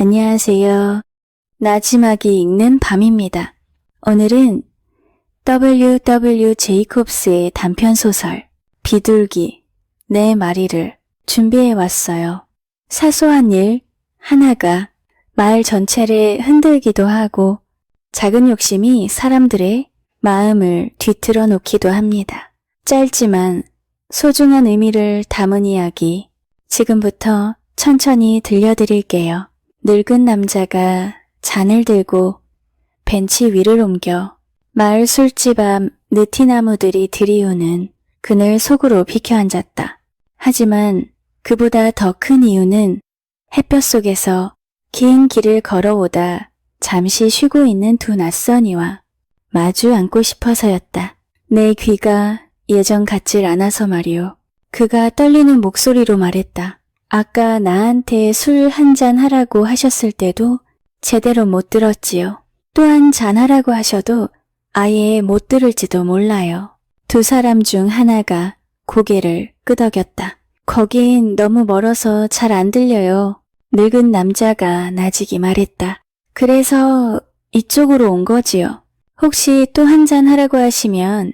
안녕하세요. 나지막이 읽는 밤입니다. 오늘은 W.W. 제이콥스의 단편소설 비둘기, 내 마리를 준비해왔어요. 사소한 일 하나가 마을 전체를 흔들기도 하고 작은 욕심이 사람들의 마음을 뒤틀어 놓기도 합니다. 짧지만 소중한 의미를 담은 이야기 지금부터 천천히 들려드릴게요. 늙은 남자가 잔을 들고 벤치 위를 옮겨 마을 술집 앞 느티나무들이 들이우는 그늘 속으로 비켜 앉았다. 하지만 그보다 더 큰 이유는 햇볕 속에서 긴 길을 걸어오다 잠시 쉬고 있는 두 낯선이와 마주 앉고 싶어서였다. 내 귀가 예전 같질 않아서 말이오. 그가 떨리는 목소리로 말했다. 아까 나한테 술 한 잔 하라고 하셨을 때도 제대로 못 들었지요. 또 한 잔 하라고 하셔도 아예 못 들을지도 몰라요. 두 사람 중 하나가 고개를 끄덕였다. 거긴 너무 멀어서 잘 안 들려요. 늙은 남자가 나직이 말했다. 그래서 이쪽으로 온 거지요. 혹시 또 한 잔 하라고 하시면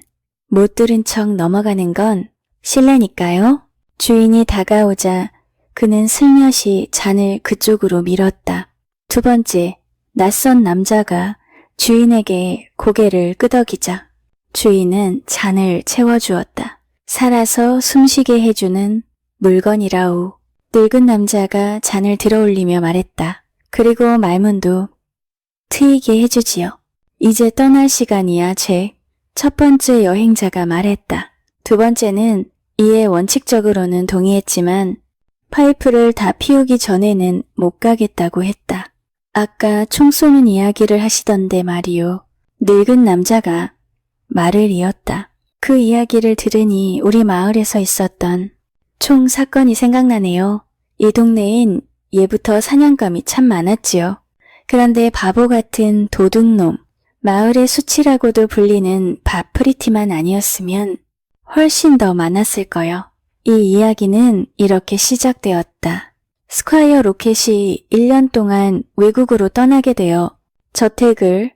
못 들은 척 넘어가는 건 실례니까요. 주인이 다가오자 그는 슬며시 잔을 그쪽으로 밀었다. 두 번째, 낯선 남자가 주인에게 고개를 끄덕이자 주인은 잔을 채워주었다. 살아서 숨쉬게 해주는 물건이라우. 늙은 남자가 잔을 들어올리며 말했다. 그리고 말문도 트이게 해주지요. 이제 떠날 시간이야, 제. 첫 번째 여행자가 말했다. 두 번째는 이에 원칙적으로는 동의했지만 파이프를 다 피우기 전에는 못 가겠다고 했다. 아까 총 쏘는 이야기를 하시던데 말이오. 늙은 남자가 말을 이었다. 그 이야기를 들으니 우리 마을에서 있었던 총 사건이 생각나네요. 이 동네엔 예부터 사냥감이 참 많았지요. 그런데 바보 같은 도둑놈, 마을의 수치라고도 불리는 바프리티만 아니었으면 훨씬 더 많았을 거요. 이 이야기는 이렇게 시작되었다. 스콰이어 로켓이 1년 동안 외국으로 떠나게 되어 저택을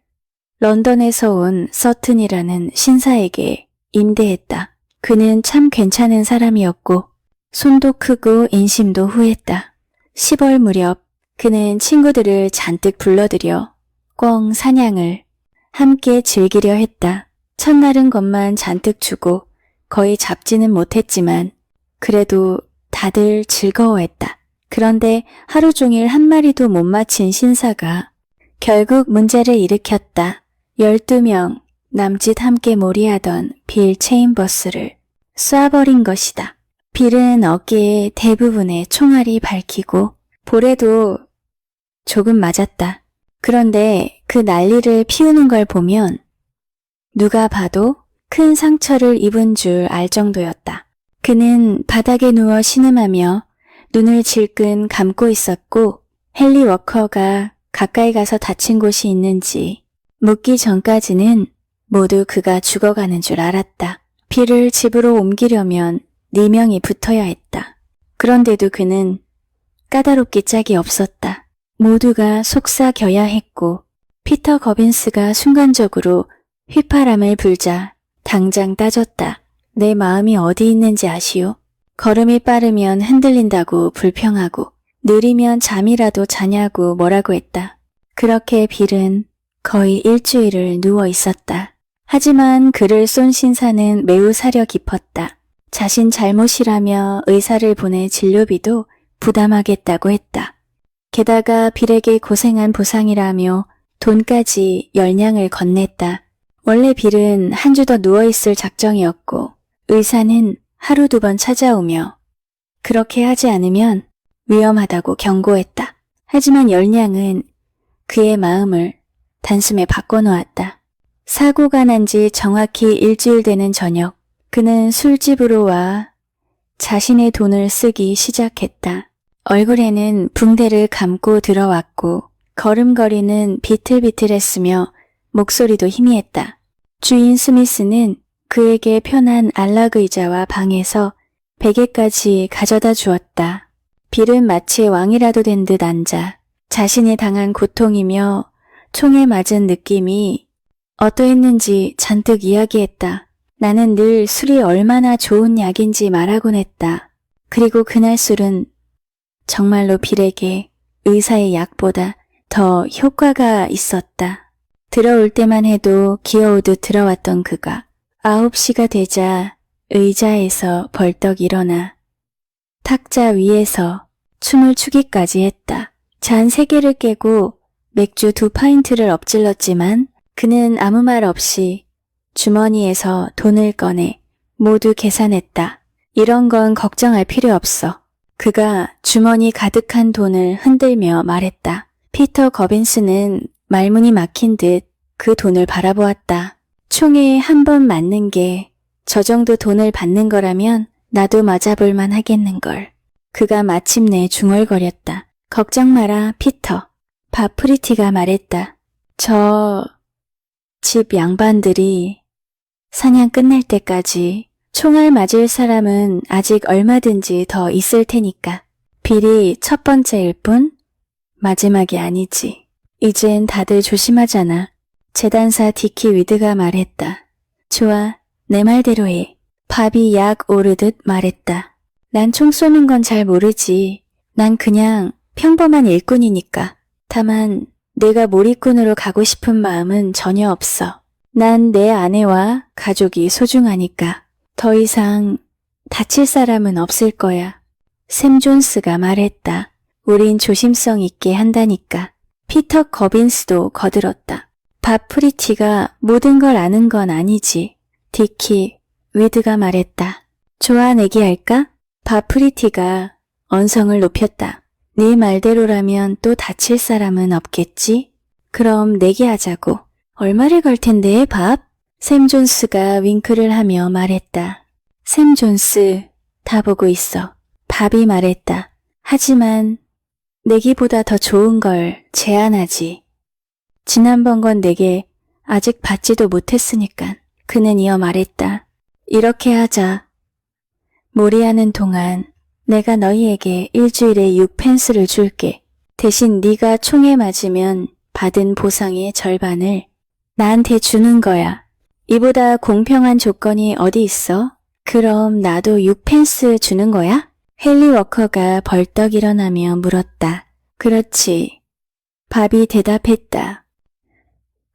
런던에서 온 서튼이라는 신사에게 임대했다. 그는 참 괜찮은 사람이었고 손도 크고 인심도 후했다. 10월 무렵 그는 친구들을 잔뜩 불러들여 꿩 사냥을 함께 즐기려 했다. 첫날은 것만 잔뜩 주고 거의 잡지는 못했지만 그래도 다들 즐거워했다. 그런데 하루 종일 한 마리도 못 맞힌 신사가 결국 문제를 일으켰다. 12명 남짓 함께 몰이하던 빌 체인버스를 쏴버린 것이다. 빌은 어깨에 대부분의 총알이 밝히고 볼에도 조금 맞았다. 그런데 그 난리를 피우는 걸 보면 누가 봐도 큰 상처를 입은 줄 알 정도였다. 그는 바닥에 누워 신음하며 눈을 질끈 감고 있었고 헨리 워커가 가까이 가서 다친 곳이 있는지 묻기 전까지는 모두 그가 죽어가는 줄 알았다. 빌을 집으로 옮기려면 4명이 붙어야 했다. 그런데도 그는 까다롭기 짝이 없었다. 모두가 속삭여야 했고 피터 거빈스가 순간적으로 휘파람을 불자 당장 따졌다. 내 마음이 어디 있는지 아시오? 걸음이 빠르면 흔들린다고 불평하고 느리면 잠이라도 자냐고 뭐라고 했다. 그렇게 빌은 거의 일주일을 누워 있었다. 하지만 그를 쏜 신사는 매우 사려 깊었다. 자신 잘못이라며 의사를 보내 진료비도 부담하겠다고 했다. 게다가 빌에게 고생한 보상이라며 돈까지 10냥을 건넸다. 원래 빌은 한 주 더 누워있을 작정이었고 의사는 하루 2번 찾아오며 그렇게 하지 않으면 위험하다고 경고했다. 하지만 10냥은 그의 마음을 단숨에 바꿔놓았다. 사고가 난 지 정확히 일주일 되는 저녁 그는 술집으로 와 자신의 돈을 쓰기 시작했다. 얼굴에는 붕대를 감고 들어왔고 걸음걸이는 비틀비틀했으며 목소리도 희미했다. 주인 스미스는 그에게 편한 안락 의자와 방에서 베개까지 가져다 주었다. 빌은 마치 왕이라도 된 듯 앉아 자신이 당한 고통이며 총에 맞은 느낌이 어떠했는지 잔뜩 이야기했다. 나는 늘 술이 얼마나 좋은 약인지 말하곤 했다. 그리고 그날 술은 정말로 빌에게 의사의 약보다 더 효과가 있었다. 들어올 때만 해도 기어오듯 들어왔던 그가 9시가 되자 의자에서 벌떡 일어나 탁자 위에서 춤을 추기까지 했다. 잔 3개를 깨고 맥주 2파인트를 엎질렀지만 그는 아무 말 없이 주머니에서 돈을 꺼내 모두 계산했다. 이런 건 걱정할 필요 없어. 그가 주머니 가득한 돈을 흔들며 말했다. 피터 거빈스는 말문이 막힌 듯 그 돈을 바라보았다. 총에 한 번 맞는 게 저 정도 돈을 받는 거라면 나도 맞아볼 만 하겠는걸. 그가 마침내 중얼거렸다. 걱정 마라, 피터. 바프리티가 말했다. 저 집 양반들이 사냥 끝날 때까지 총알 맞을 사람은 아직 얼마든지 더 있을 테니까. 빌이 첫 번째일 뿐 마지막이 아니지. 이젠 다들 조심하잖아. 재단사 디키 위드가 말했다. 좋아, 내 말대로 해. 밥이 약 오르듯 말했다. 난 총 쏘는 건 잘 모르지. 난 그냥 평범한 일꾼이니까. 다만 내가 몰입꾼으로 가고 싶은 마음은 전혀 없어. 난 내 아내와 가족이 소중하니까. 더 이상 다칠 사람은 없을 거야. 샘 존스가 말했다. 우린 조심성 있게 한다니까. 피터 거빈스도 거들었다. 바프리티가 모든 걸 아는 건 아니지. 디키 위드가 말했다. 좋아, 내기할까? 바프리티가 언성을 높였다. 네 말대로라면 또 다칠 사람은 없겠지? 그럼 내기하자고. 얼마를 걸 텐데, 밥? 샘 존스가 윙크를 하며 말했다. 샘 존스, 다 보고 있어. 밥이 말했다. 하지만 내기보다 더 좋은 걸 제안하지. 지난번 건 내게 아직 받지도 못했으니까. 그는 이어 말했다. 이렇게 하자. 몰이하는 동안 내가 너희에게 일주일에 6펜스를 줄게. 대신 네가 총에 맞으면 받은 보상의 절반을 나한테 주는 거야. 이보다 공평한 조건이 어디 있어? 그럼 나도 6펜스 주는 거야? 헨리 워커가 벌떡 일어나며 물었다. 그렇지. 밥이 대답했다.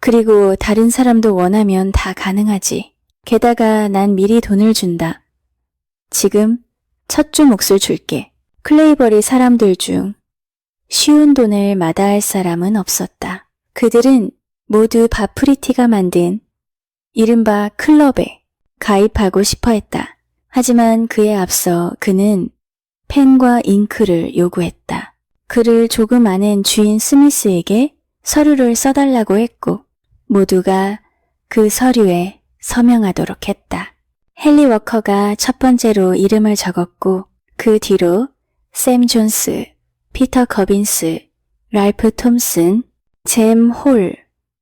그리고 다른 사람도 원하면 다 가능하지. 게다가 난 미리 돈을 준다. 지금 첫 주 몫을 줄게. 클레이버리 사람들 중 쉬운 돈을 마다할 사람은 없었다. 그들은 모두 바프리티가 만든 이른바 클럽에 가입하고 싶어 했다. 하지만 그에 앞서 그는 펜과 잉크를 요구했다. 그를 조금 아는 주인 스미스에게 서류를 써달라고 했고 모두가 그 서류에 서명하도록 했다. 헨리 워커가 첫 번째로 이름을 적었고 그 뒤로 샘 존스, 피터 거빈스, 랄프 톰슨, 잼 홀,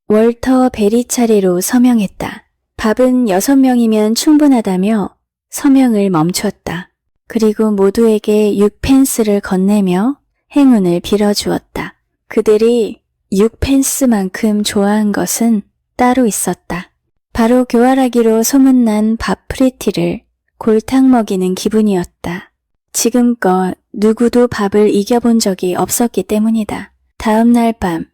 월터 베리 차례로 서명했다. 밥은 6명이면 충분하다며 서명을 멈췄다. 그리고 모두에게 6펜스를 건네며 행운을 빌어주었다. 그들이 6펜스만큼 좋아한 것은 따로 있었다. 바로 교활하기로 소문난 바프리티를 골탕 먹이는 기분이었다. 지금껏 누구도 밥을 이겨본 적이 없었기 때문이다. 다음 날 밤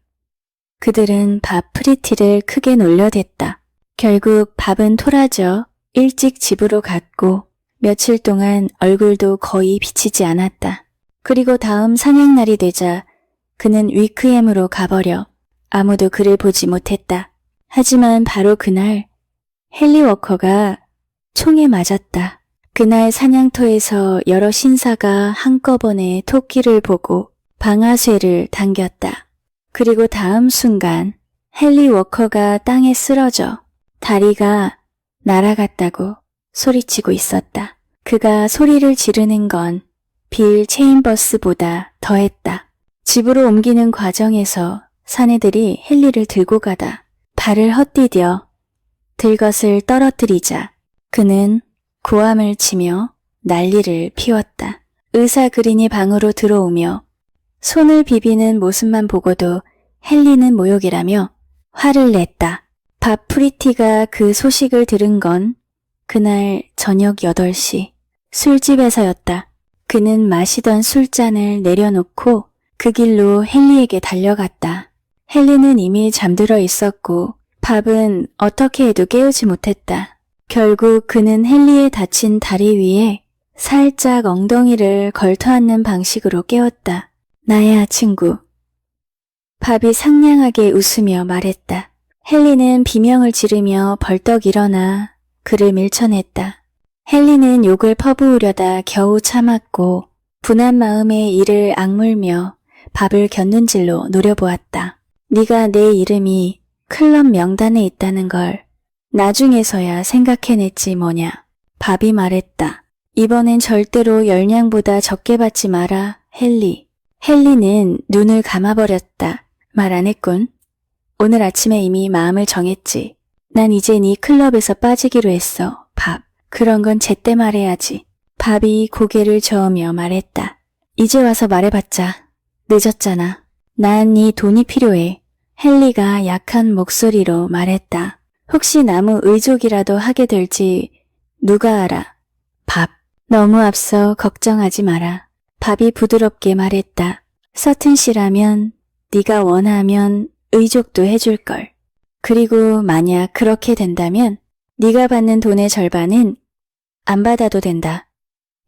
그들은 바프리티를 크게 놀려댔다. 결국 밥은 토라져 일찍 집으로 갔고 며칠 동안 얼굴도 거의 비치지 않았다. 그리고 다음 사냥날이 되자 그는 위크엠으로 가버려 아무도 그를 보지 못했다. 하지만 바로 그날 헨리 워커가 총에 맞았다. 그날 사냥터에서 여러 신사가 한꺼번에 토끼를 보고 방아쇠를 당겼다. 그리고 다음 순간 헨리 워커가 땅에 쓰러져 다리가 날아갔다고 소리치고 있었다. 그가 소리를 지르는 건 빌 체인버스보다 더했다. 집으로 옮기는 과정에서 사내들이 헨리를 들고 가다 발을 헛디뎌 들것을 떨어뜨리자 그는 고함을 치며 난리를 피웠다. 의사 그린이 방으로 들어오며 손을 비비는 모습만 보고도 헨리는 모욕이라며 화를 냈다. 밥 프리티가 그 소식을 들은 건 그날 저녁 8시 술집에서였다. 그는 마시던 술잔을 내려놓고 그 길로 헨리에게 달려갔다. 헨리는 이미 잠들어 있었고 밥은 어떻게 해도 깨우지 못했다. 결국 그는 헨리의 다친 다리 위에 살짝 엉덩이를 걸터앉는 방식으로 깨웠다. 나야, 친구. 밥이 상냥하게 웃으며 말했다. 헨리는 비명을 지르며 벌떡 일어나 그를 밀쳐냈다. 헨리는 욕을 퍼부으려다 겨우 참았고 분한 마음에 이를 악물며 밥을 곁눈질로 노려보았다. 네가 내 이름이 클럽 명단에 있다는 걸 나중에서야 생각해냈지 뭐냐. 밥이 말했다. 이번엔 절대로 열냥보다 적게 받지 마라, 헨리. 헨리는 눈을 감아버렸다. 말 안 했군. 오늘 아침에 이미 마음을 정했지. 난 이제 네 클럽에서 빠지기로 했어, 밥. 그런 건 제때 말해야지. 밥이 고개를 저으며 말했다. 이제 와서 말해봤자 늦었잖아. 난 네 돈이 필요해. 헨리가 약한 목소리로 말했다. 혹시 나무 의족이라도 하게 될지 누가 알아. 밥. 너무 앞서 걱정하지 마라. 밥이 부드럽게 말했다. 서튼 씨라면 네가 원하면 의족도 해줄걸. 그리고 만약 그렇게 된다면 네가 받는 돈의 절반은 안 받아도 된다.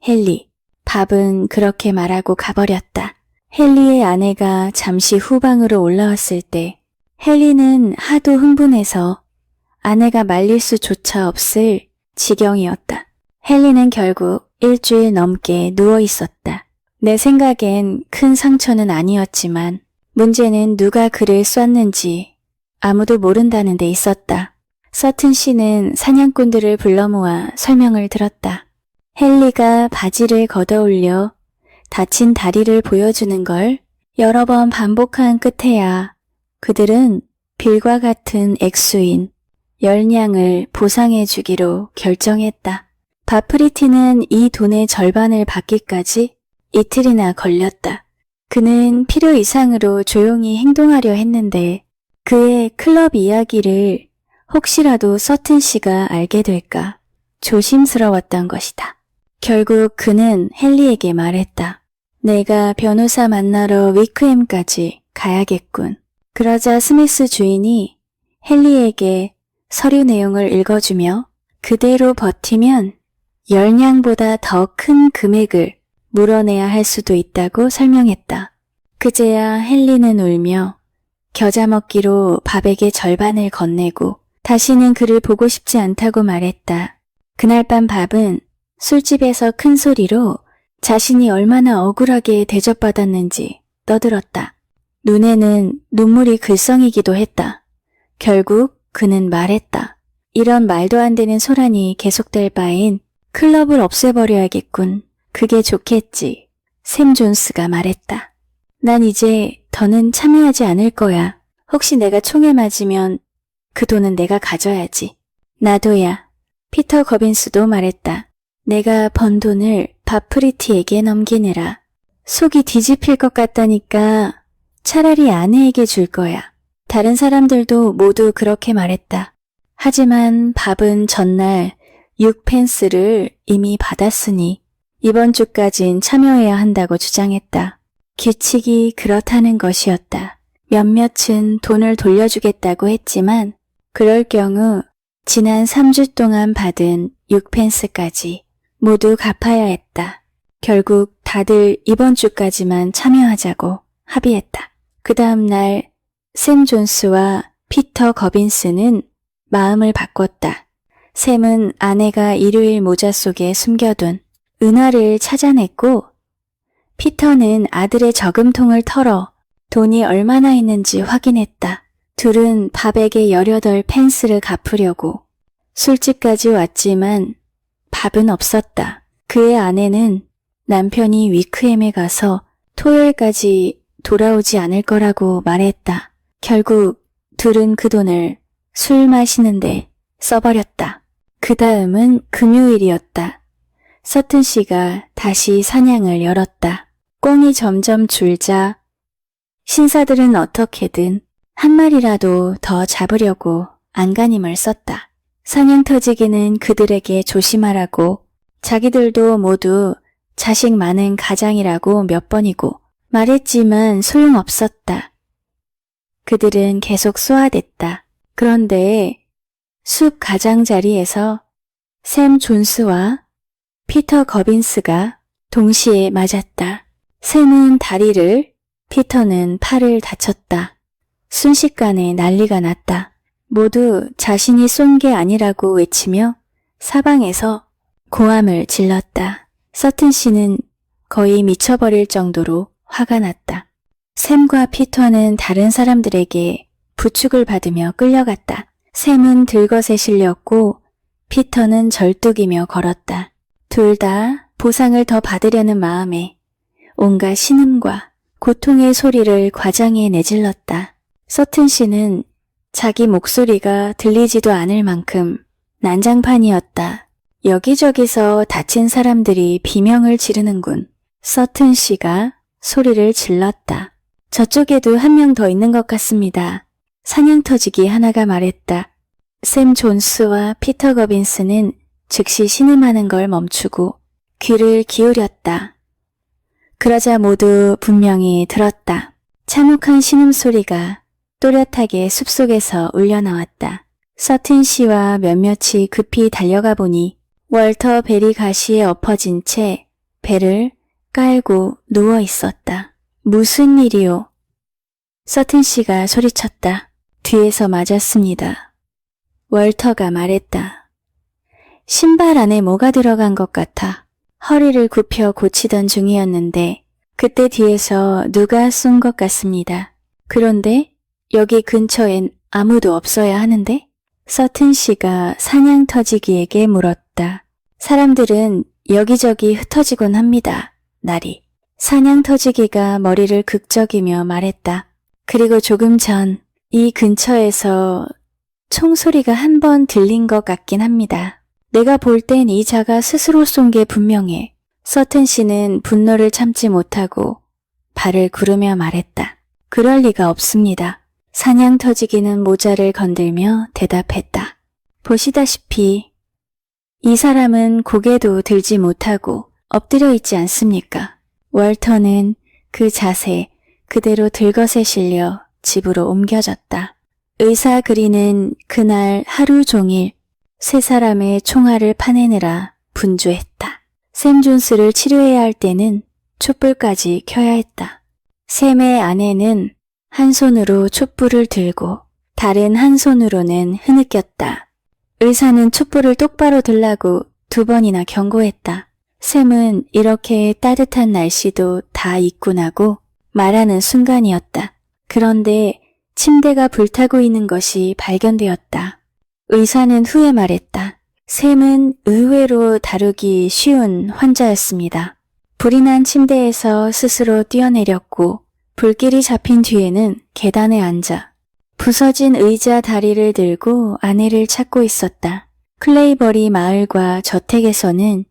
헨리. 밥은 그렇게 말하고 가버렸다. 헨리의 아내가 잠시 후방으로 올라왔을 때 헨리는 하도 흥분해서 아내가 말릴 수조차 없을 지경이었다. 헨리는 결국 일주일 넘게 누워 있었다. 내 생각엔 큰 상처는 아니었지만 문제는 누가 그를 쐈는지 아무도 모른다는 데 있었다. 서튼 씨는 사냥꾼들을 불러 모아 설명을 들었다. 헨리가 바지를 걷어올려 다친 다리를 보여주는 걸 여러 번 반복한 끝에야 그들은 빌과 같은 액수인 10냥을 보상해 주기로 결정했다. 바프리티는 이 돈의 절반을 받기까지 이틀이나 걸렸다. 그는 필요 이상으로 조용히 행동하려 했는데 그의 클럽 이야기를 혹시라도 서튼 씨가 알게 될까 조심스러웠던 것이다. 결국 그는 헨리에게 말했다. 내가 변호사 만나러 위크햄까지 가야겠군. 그러자 스미스 주인이 헨리에게 서류 내용을 읽어주며 그대로 버티면 10냥보다 더 큰 금액을 물어내야 할 수도 있다고 설명했다. 그제야 헨리는 울며 겨자 먹기로 밥에게 절반을 건네고 다시는 그를 보고 싶지 않다고 말했다. 그날 밤 밥은 술집에서 큰 소리로 자신이 얼마나 억울하게 대접받았는지 떠들었다. 눈에는 눈물이 글썽이기도 했다. 결국 그는 말했다. 이런 말도 안 되는 소란이 계속될 바엔 클럽을 없애버려야겠군. 그게 좋겠지. 샘 존스가 말했다. 난 이제 더는 참여하지 않을 거야. 혹시 내가 총에 맞으면 그 돈은 내가 가져야지. 나도야. 피터 거빈스도 말했다. 내가 번 돈을 바프리티에게 넘기느라 속이 뒤집힐 것 같다니까 차라리 아내에게 줄 거야. 다른 사람들도 모두 그렇게 말했다. 하지만 밥은 전날 6펜스를 이미 받았으니 이번 주까진 참여해야 한다고 주장했다. 규칙이 그렇다는 것이었다. 몇몇은 돈을 돌려주겠다고 했지만 그럴 경우 지난 3주 동안 받은 6펜스까지 모두 갚아야 했다. 결국 다들 이번 주까지만 참여하자고 합의했다. 그 다음 날 샘 존스와 피터 거빈스는 마음을 바꿨다. 샘은 아내가 일요일 모자 속에 숨겨둔 은화를 찾아냈고 피터는 아들의 저금통을 털어 돈이 얼마나 있는지 확인했다. 둘은 밥에게 18펜스를 갚으려고 술집까지 왔지만 밥은 없었다. 그의 아내는 남편이 위크햄에 가서 토요일까지 돌아오지 않을 거라고 말했다. 결국 둘은 그 돈을 술 마시는데 써버렸다. 그 다음은 금요일이었다. 서튼 씨가 다시 사냥을 열었다. 꽁이 점점 줄자 신사들은 어떻게든 한 마리라도 더 잡으려고 안간힘을 썼다. 사냥터지기는 그들에게 조심하라고 자기들도 모두 자식 많은 가장이라고 몇 번이고 말했지만 소용없었다. 그들은 계속 쏘아댔다. 그런데 숲 가장자리에서 샘 존스와 피터 거빈스가 동시에 맞았다. 샘은 다리를, 피터는 팔을 다쳤다. 순식간에 난리가 났다. 모두 자신이 쏜 게 아니라고 외치며 사방에서 고함을 질렀다. 서튼 씨는 거의 미쳐버릴 정도로 화가 났다. 샘과 피터는 다른 사람들에게 부축을 받으며 끌려갔다. 샘은 들것에 실렸고 피터는 절뚝이며 걸었다. 둘 다 보상을 더 받으려는 마음에 온갖 신음과 고통의 소리를 과장해 내질렀다. 서튼 씨는 자기 목소리가 들리지도 않을 만큼 난장판이었다. 여기저기서 다친 사람들이 비명을 지르는군. 서튼 씨가 소리를 질렀다. 저쪽에도 한 명 더 있는 것 같습니다. 사냥터지기 하나가 말했다. 샘 존스와 피터 거빈스는 즉시 신음하는 걸 멈추고 귀를 기울였다. 그러자 모두 분명히 들었다. 참혹한 신음소리가 또렷하게 숲속에서 울려나왔다. 서튼 씨와 몇몇이 급히 달려가 보니 월터 벨이 가시에 엎어진 채 배를 깔고 누워 있었다. 무슨 일이오? 서튼 씨가 소리쳤다. 뒤에서 맞았습니다. 월터가 말했다. 신발 안에 뭐가 들어간 것 같아 허리를 굽혀 고치던 중이었는데 그때 뒤에서 누가 쏜 것 같습니다. 그런데 여기 근처엔 아무도 없어야 하는데? 서튼 씨가 사냥터지기에게 물었다. 사람들은 여기저기 흩어지곤 합니다. 날이. 사냥터지기가 머리를 극적이며 말했다. 그리고 조금 전 이 근처에서 총소리가 한 번 들린 것 같긴 합니다. 내가 볼 땐 이 자가 스스로 쏜 게 분명해. 서튼 씨는 분노를 참지 못하고 발을 구르며 말했다. 그럴 리가 없습니다. 사냥터지기는 모자를 건들며 대답했다. 보시다시피 이 사람은 고개도 들지 못하고 엎드려 있지 않습니까? 월터는 그 자세 그대로 들것에 실려 집으로 옮겨졌다. 의사 그리는 그날 하루 종일 세 사람의 총알을 파내느라 분주했다. 샘 존스를 치료해야 할 때는 촛불까지 켜야 했다. 샘의 아내는 한 손으로 촛불을 들고 다른 한 손으로는 흐느꼈다. 의사는 촛불을 똑바로 들라고 2번이나 경고했다. 샘은 이렇게 따뜻한 날씨도 다 잊고 나고 말하는 순간이었다. 그런데 침대가 불타고 있는 것이 발견되었다. 의사는 후에 말했다. 샘은 의외로 다루기 쉬운 환자였습니다. 불이 난 침대에서 스스로 뛰어내렸고 불길이 잡힌 뒤에는 계단에 앉아 부서진 의자 다리를 들고 아내를 찾고 있었다. 클레이버리 마을과 저택에서는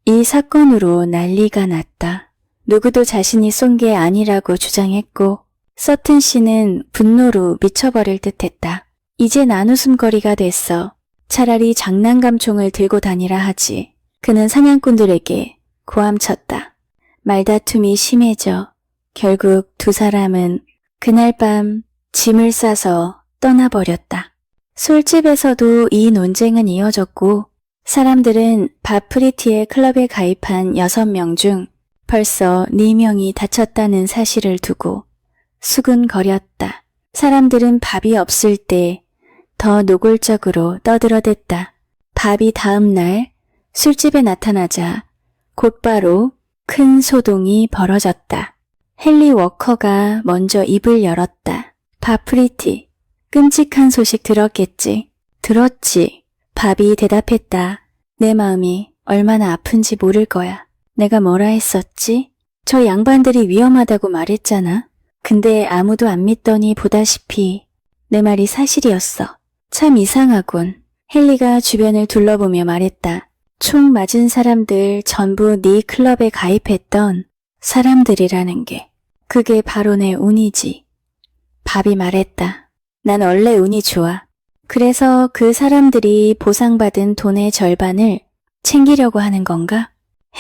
이 사건으로 난리가 났다. 누구도 자신이 쏜 게 아니라고 주장했고 서튼 씨는 분노로 미쳐버릴 듯했다. 이제 난웃음거리가 됐어. 차라리 장난감총을 들고 다니라 하지. 그는 사냥꾼들에게 고함쳤다. 말다툼이 심해져 결국 두 사람은 그날 밤 짐을 싸서 떠나버렸다. 술집에서도 이 논쟁은 이어졌고 사람들은 바프리티의 클럽에 가입한 6명 중 벌써 4명이 다쳤다는 사실을 두고 수근거렸다. 사람들은 밥이 없을 때 더 노골적으로 떠들어댔다. 밥이 다음 날 술집에 나타나자 곧바로 큰 소동이 벌어졌다. 헨리 워커가 먼저 입을 열었다. 바프리티, 끔찍한 소식 들었겠지? 들었지. 밥이 대답했다. 내 마음이 얼마나 아픈지 모를 거야. 내가 뭐라 했었지? 저 양반들이 위험하다고 말했잖아. 근데 아무도 안 믿더니 보다시피 내 말이 사실이었어. 참 이상하군. 헨리가 주변을 둘러보며 말했다. 총 맞은 사람들 전부 네 클럽에 가입했던 사람들이라는 게. 그게 바로 내 운이지. 밥이 말했다. 난 원래 운이 좋아. 그래서 그 사람들이 보상받은 돈의 절반을 챙기려고 하는 건가?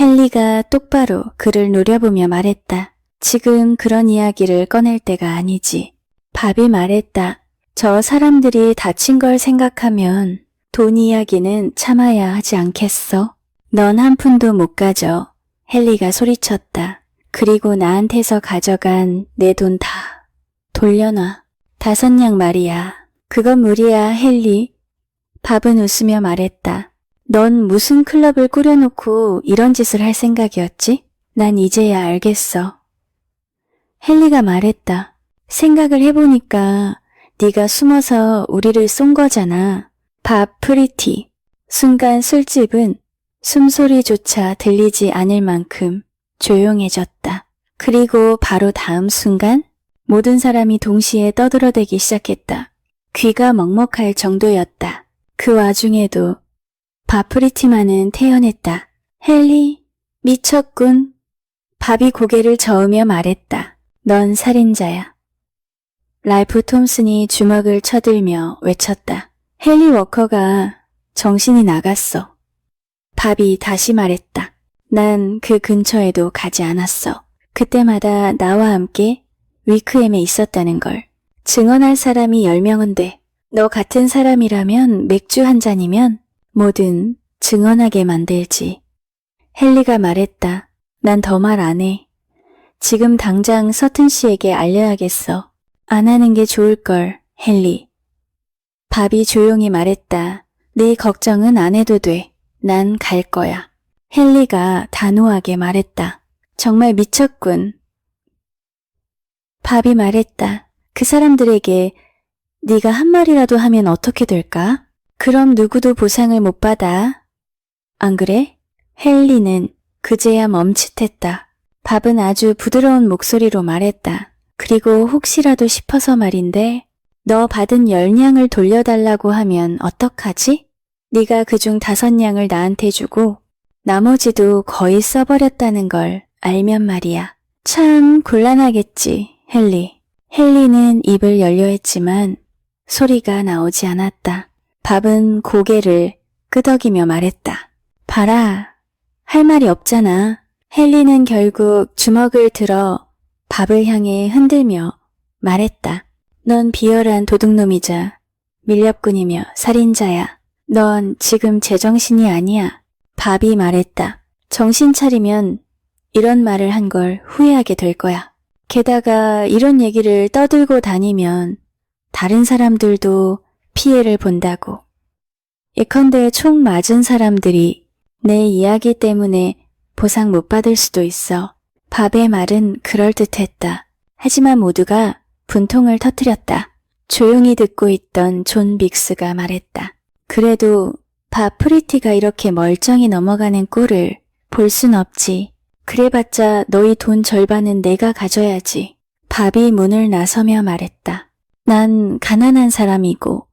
헨리가 똑바로 그를 노려보며 말했다. 지금 그런 이야기를 꺼낼 때가 아니지. 밥이 말했다. 저 사람들이 다친 걸 생각하면 돈 이야기는 참아야 하지 않겠어? 넌 한 푼도 못 가져. 헨리가 소리쳤다. 그리고 나한테서 가져간 내 돈 다 돌려놔. 5냥 말이야. 그건 무리야, 헨리. 밥은 웃으며 말했다. 넌 무슨 클럽을 꾸려놓고 이런 짓을 할 생각이었지? 난 이제야 알겠어. 헨리가 말했다. 생각을 해보니까 네가 숨어서 우리를 쏜 거잖아. 밥 프리티. 순간 술집은 숨소리조차 들리지 않을 만큼 조용해졌다. 그리고 바로 다음 순간 모든 사람이 동시에 떠들어대기 시작했다. 귀가 먹먹할 정도였다. 그 와중에도 바프리티만은 태연했다. 헨리, 미쳤군. 밥이 고개를 저으며 말했다. 넌 살인자야. 랄프 톰슨이 주먹을 쳐들며 외쳤다. 헨리 워커가 정신이 나갔어. 밥이 다시 말했다. 난 그 근처에도 가지 않았어. 그때마다 나와 함께 위크엠에 있었다는 걸. 증언할 사람이 10명은 돼. 너 같은 사람이라면 맥주 한 잔이면 뭐든 증언하게 만들지. 헨리가 말했다. 난 더 말 안 해. 지금 당장 서튼 씨에게 알려야겠어. 안 하는 게 좋을걸, 헨리. 밥이 조용히 말했다. 네 걱정은 안 해도 돼. 난 갈 거야. 헨리가 단호하게 말했다. 정말 미쳤군. 밥이 말했다. 그 사람들에게 네가 한 말이라도 하면 어떻게 될까? 그럼 누구도 보상을 못 받아. 안 그래? 헨리는 그제야 멈칫했다. 밥은 아주 부드러운 목소리로 말했다. 그리고 혹시라도 싶어서 말인데 너 받은 10냥을 돌려달라고 하면 어떡하지? 네가 그중 5냥을 나한테 주고 나머지도 거의 써버렸다는 걸 알면 말이야. 참 곤란하겠지, 헨리. 헨리는 입을 열려 했지만 소리가 나오지 않았다. 밥은 고개를 끄덕이며 말했다. 봐라, 할 말이 없잖아. 헨리는 결국 주먹을 들어 밥을 향해 흔들며 말했다. 넌 비열한 도둑놈이자 밀렵꾼이며 살인자야. 넌 지금 제정신이 아니야. 밥이 말했다. 정신 차리면 이런 말을 한 걸 후회하게 될 거야. 게다가 이런 얘기를 떠들고 다니면 다른 사람들도 피해를 본다고. 예컨대 총 맞은 사람들이 내 이야기 때문에 보상 못 받을 수도 있어. 밥의 말은 그럴듯했다. 하지만 모두가 분통을 터뜨렸다. 조용히 듣고 있던 존 빅스가 말했다. 그래도 밥 프리티가 이렇게 멀쩡히 넘어가는 꼴을 볼 순 없지. 그래봤자 너희 돈 절반은 내가 가져야지. 밥이 문을 나서며 말했다. 난 가난한 사람이고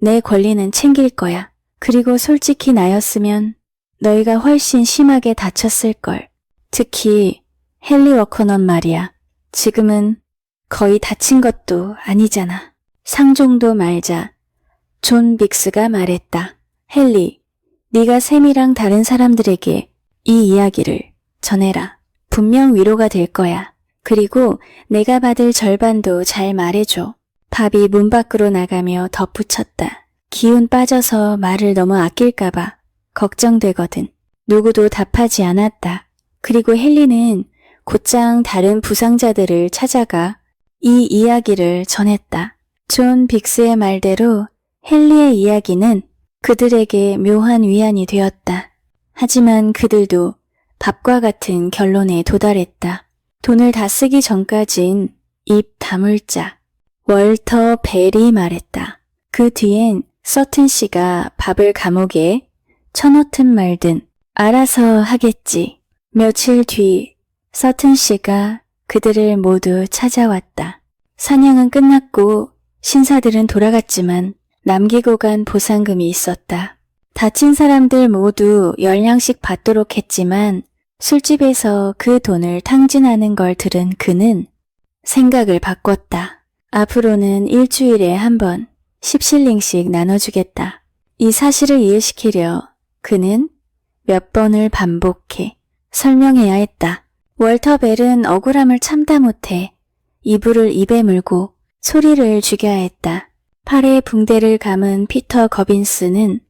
내 권리는 챙길 거야. 그리고 솔직히 나였으면 너희가 훨씬 심하게 다쳤을걸. 특히 헨리 워커넌 말이야. 지금은 거의 다친 것도 아니잖아. 상종도 말자. 존 빅스가 말했다. 헨리, 네가 샘이랑 다른 사람들에게 이 이야기를 전해라. 분명 위로가 될 거야. 그리고 내가 받을 절반도 잘 말해줘. 밥이 문 밖으로 나가며 덧붙였다. 기운 빠져서 말을 너무 아낄까봐 걱정되거든. 누구도 답하지 않았다. 그리고 헨리는 곧장 다른 부상자들을 찾아가 이 이야기를 전했다. 존 빅스의 말대로 헨리의 이야기는 그들에게 묘한 위안이 되었다. 하지만 그들도 밥과 같은 결론에 도달했다. 돈을 다 쓰기 전까진 입 다물자. 월터 벨이 말했다. 그 뒤엔 서튼 씨가 밥을 감옥에 쳐넣든 말든 알아서 하겠지. 며칠 뒤 서튼 씨가 그들을 모두 찾아왔다. 사냥은 끝났고 신사들은 돌아갔지만 남기고 간 보상금이 있었다. 다친 사람들 모두 10냥씩 받도록 했지만 술집에서 그 돈을 탕진하는 걸 들은 그는 생각을 바꿨다. 앞으로는 일주일에 한 번 10실링씩 나눠주겠다. 이 사실을 이해시키려 그는 몇 번을 반복해 설명해야 했다. 월터 벨은 억울함을 참다 못해 이불을 입에 물고 소리를 죽여야 했다. 팔에 붕대를 감은 피터 거빈스는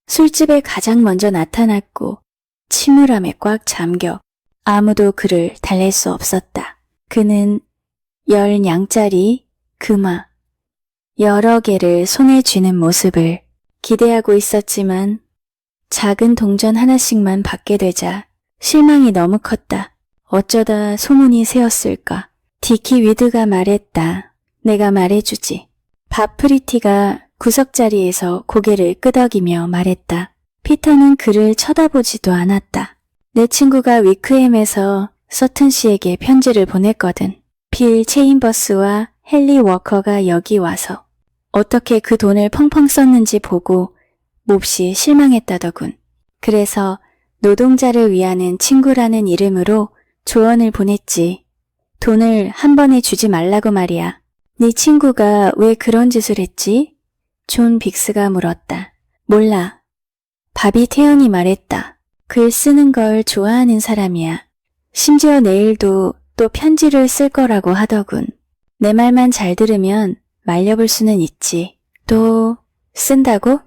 술집에 가장 먼저 나타났고 침울함에 꽉 잠겨 아무도 그를 달랠 수 없었다. 그는 10냥짜리 금화 여러 개를 손에 쥐는 모습을 기대하고 있었지만 작은 동전 하나씩만 받게 되자 실망이 너무 컸다. 어쩌다 소문이 새었을까? 디키 위드가 말했다. 내가 말해주지. 바프리티가 구석자리에서 고개를 끄덕이며 말했다. 피터는 그를 쳐다보지도 않았다. 내 친구가 위크햄에서 서튼 씨에게 편지를 보냈거든. 빌 체인버스와 헨리 워커가 여기 와서 어떻게 그 돈을 펑펑 썼는지 보고 몹시 실망했다더군. 그래서 노동자를 위하는 친구라는 이름으로 조언을 보냈지. 돈을 한 번에 주지 말라고 말이야. 네 친구가 왜 그런 짓을 했지? 존 빅스가 물었다. 몰라. 바비 태연이 말했다. 글 쓰는 걸 좋아하는 사람이야. 심지어 내일도 또 편지를 쓸 거라고 하더군. 내 말만 잘 들으면 말려볼 수는 있지. 또 쓴다고?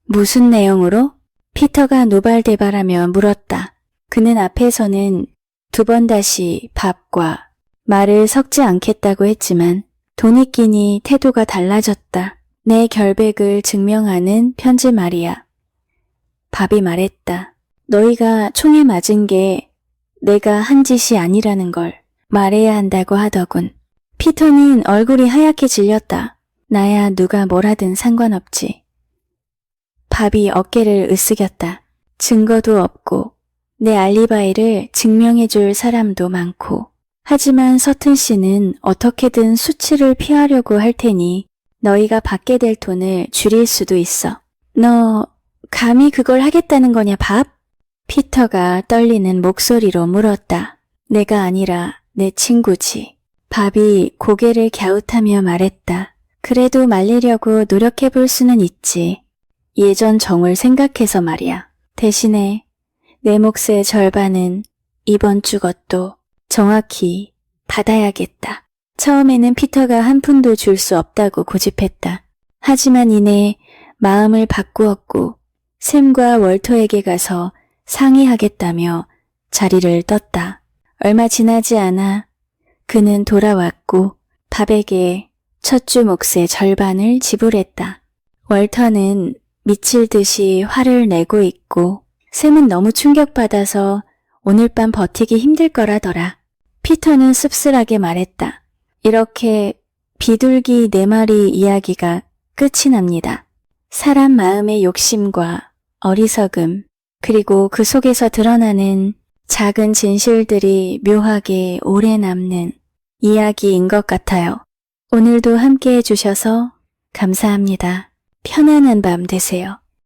무슨 내용으로? 피터가 노발대발하며 물었다. 그는 앞에서는 2번 다시 밥과 말을 섞지 않겠다고 했지만 돈이 끼니 태도가 달라졌다. 내 결백을 증명하는 편지 말이야. 밥이 말했다. 너희가 총에 맞은 게 내가 한 짓이 아니라는 걸 말해야 한다고 하더군. 피터는 얼굴이 하얗게 질렸다. 나야 누가 뭘 하든 상관없지. 밥이 어깨를 으쓱였다. 증거도 없고 내 알리바이를 증명해줄 사람도 많고 하지만 서튼 씨는 어떻게든 수치를 피하려고 할 테니 너희가 받게 될 돈을 줄일 수도 있어. 너 감히 그걸 하겠다는 거냐 밥? 피터가 떨리는 목소리로 물었다. 내가 아니라 내 친구지. 밥이 고개를 갸웃하며 말했다. 그래도 말리려고 노력해볼 수는 있지. 예전 정을 생각해서 말이야. 대신에 내 몫의 절반은 이번 주 것도 정확히 받아야겠다. 처음에는 피터가 한 푼도 줄 수 없다고 고집했다. 하지만 이내 마음을 바꾸었고 샘과 월터에게 가서 상의하겠다며 자리를 떴다. 얼마 지나지 않아 그는 돌아왔고 밥에게 첫 주 몫의 절반을 지불했다. 월터는 미칠 듯이 화를 내고 있고 샘은 너무 충격받아서 오늘 밤 버티기 힘들 거라더라. 피터는 씁쓸하게 말했다. 이렇게 비둘기 4마리 이야기가 끝이 납니다. 사람 마음의 욕심과 어리석음, 그리고 그 속에서 드러나는 작은 진실들이 묘하게 오래 남는 이야기인 것 같아요. 오늘도 함께 해주셔서 감사합니다. 편안한 밤 되세요.